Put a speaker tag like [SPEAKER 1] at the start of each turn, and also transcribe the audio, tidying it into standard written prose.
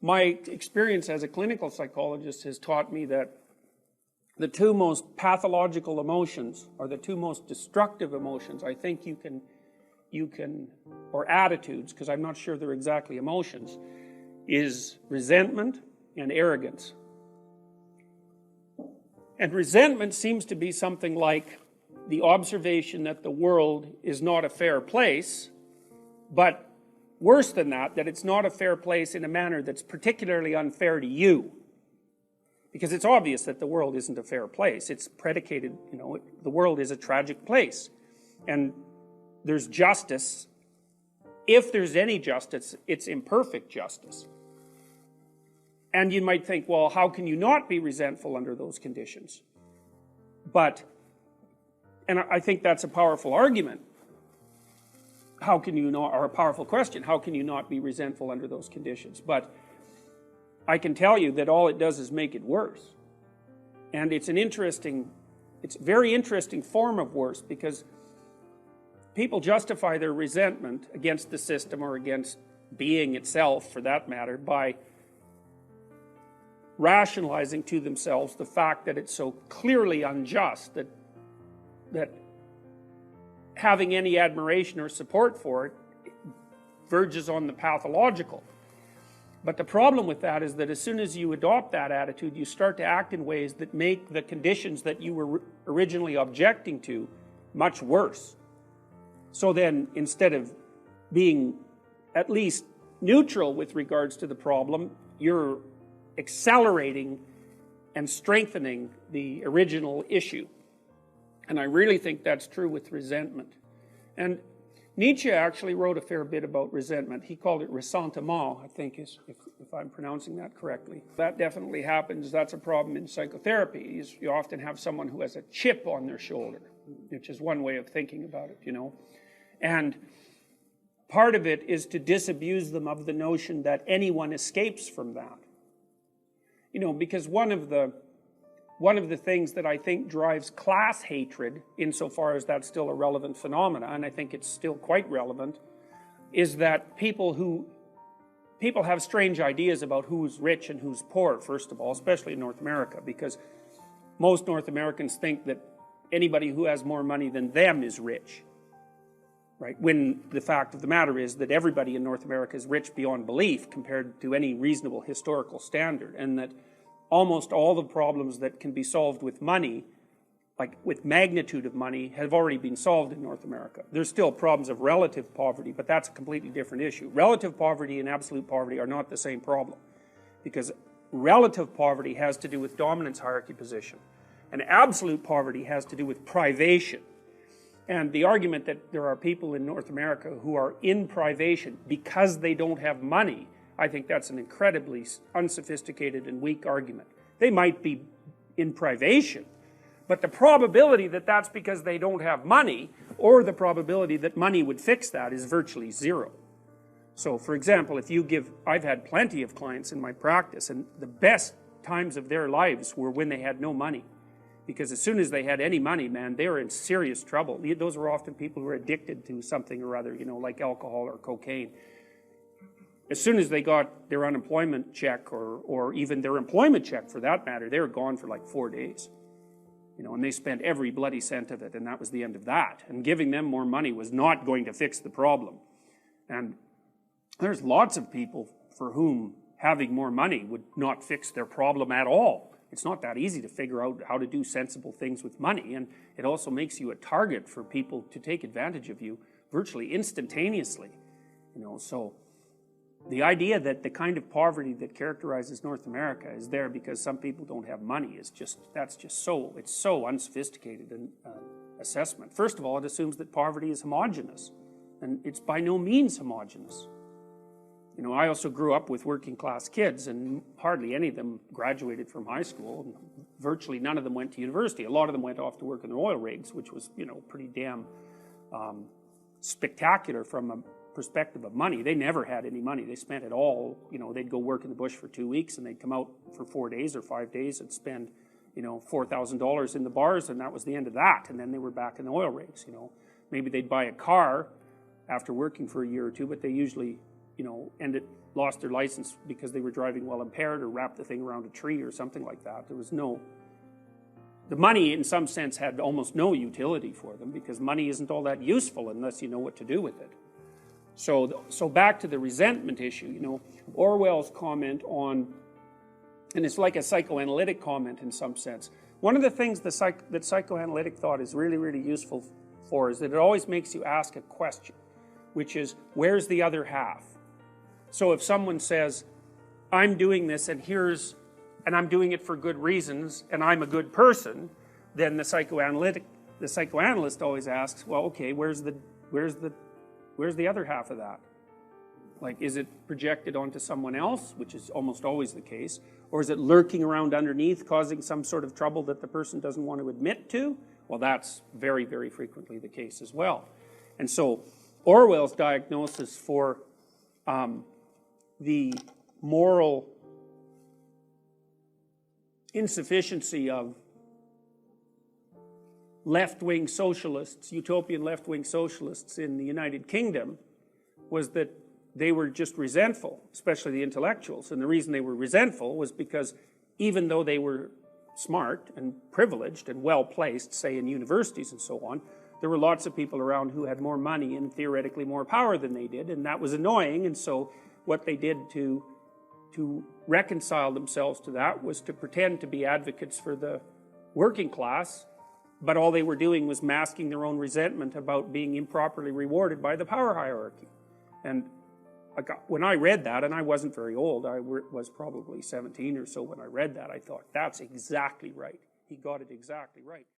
[SPEAKER 1] My experience as a clinical psychologist has taught me that the two most pathological emotions, or the two most destructive emotions, I think you can, or attitudes, because I'm not sure they're exactly emotions, is resentment and arrogance. And resentment seems to be something like the observation that the world is not a fair place, but worse than that, that it's not a fair place in a manner that's particularly unfair to you. Because it's obvious that the world isn't a fair place. It's predicated, the world is a tragic place. And there's justice. If there's any justice, it's imperfect justice. And you might think, well, how can you not be resentful under those conditions? And I think that's a powerful argument. How can you not, or a powerful question, how can you not be resentful under those conditions? But I can tell you that all it does is make it worse. And it's a very interesting form of worse, because people justify their resentment against the system, or against being itself for that matter, by rationalizing to themselves the fact that it's so clearly unjust that having any admiration or support for it verges on the pathological. But the problem with that is that as soon as you adopt that attitude, you start to act in ways that make the conditions that you were originally objecting to much worse. So then, instead of being at least neutral with regards to the problem, you're accelerating and strengthening the original issue. And I really think that's true with resentment. And Nietzsche actually wrote a fair bit about resentment. He called it ressentiment, I think, if I'm pronouncing that correctly. That definitely happens. That's a problem in psychotherapy. You often have someone who has a chip on their shoulder, which is one way of thinking about it, And part of it is to disabuse them of the notion that anyone escapes from that. Because one of the things that I think drives class hatred, insofar as that's still a relevant phenomenon, and I think it's still quite relevant, is that people have strange ideas about who's rich and who's poor, first of all, especially in North America, because most North Americans think that anybody who has more money than them is rich. Right? When the fact of the matter is that everybody in North America is rich beyond belief compared to any reasonable historical standard, and that almost all the problems that can be solved with money, like with magnitude of money, have already been solved in North America. There's still problems of relative poverty, but that's a completely different issue. Relative poverty and absolute poverty are not the same problem, because relative poverty has to do with dominance hierarchy position, and absolute poverty has to do with privation. And the argument that there are people in North America who are in privation because they don't have money, I think that's an incredibly unsophisticated and weak argument. They might be in privation, but the probability that that's because they don't have money, or the probability that money would fix that, is virtually zero. So, for example, I've had plenty of clients in my practice, and the best times of their lives were when they had no money. Because as soon as they had any money, man, they were in serious trouble. Those were often people who were addicted to something or other, like alcohol or cocaine. As soon as they got their unemployment check, or even their employment check for that matter, they were gone for like 4 days. And they spent every bloody cent of it, and that was the end of that. And giving them more money was not going to fix the problem. And there's lots of people for whom having more money would not fix their problem at all. It's not that easy to figure out how to do sensible things with money, and it also makes you a target for people to take advantage of you virtually instantaneously. So the idea that the kind of poverty that characterizes North America is there because some people don't have money is it's so unsophisticated an assessment. First of all, it assumes that poverty is homogeneous, and it's by no means homogeneous. I also grew up with working class kids, and hardly any of them graduated from high school. And virtually none of them went to university. A lot of them went off to work in the oil rigs, which was, pretty damn spectacular from a perspective of money. They never had any money. They spent it all. They'd go work in the bush for 2 weeks, and they'd come out for 4 days or 5 days and spend, $4,000 in the bars, and that was the end of that. And then they were back in the oil rigs. Maybe they'd buy a car after working for a year or two, but they usually, lost their license because they were driving while impaired, or wrapped the thing around a tree or something like that. There was no, the money in some sense had almost no utility for them, because money isn't all that useful unless you know what to do with it. So back to the resentment issue, you know, Orwell's comment on, and it's like a psychoanalytic comment in some sense. One of the things that psychoanalytic thought is really, really useful for is that it always makes you ask a question, which is, where's the other half? So if someone says, I'm doing this and I'm doing it for good reasons and I'm a good person, then the psychoanalyst always asks, well, okay, where's the other half of that? Like, is it projected onto someone else, which is almost always the case, or is it lurking around underneath, causing some sort of trouble that the person doesn't want to admit to? Well, that's very, very frequently the case as well. And so Orwell's diagnosis for the moral insufficiency of left-wing socialists, utopian left-wing socialists in the United Kingdom, was that they were just resentful, especially the intellectuals. And the reason they were resentful was because even though they were smart and privileged and well-placed, say in universities and so on, there were lots of people around who had more money and theoretically more power than they did, and that was annoying. And so what they did to reconcile themselves to that was to pretend to be advocates for the working class, but all they were doing was masking their own resentment about being improperly rewarded by the power hierarchy. And when I read that, and I wasn't very old, I was probably 17 or so when I read that, I thought, that's exactly right. He got it exactly right.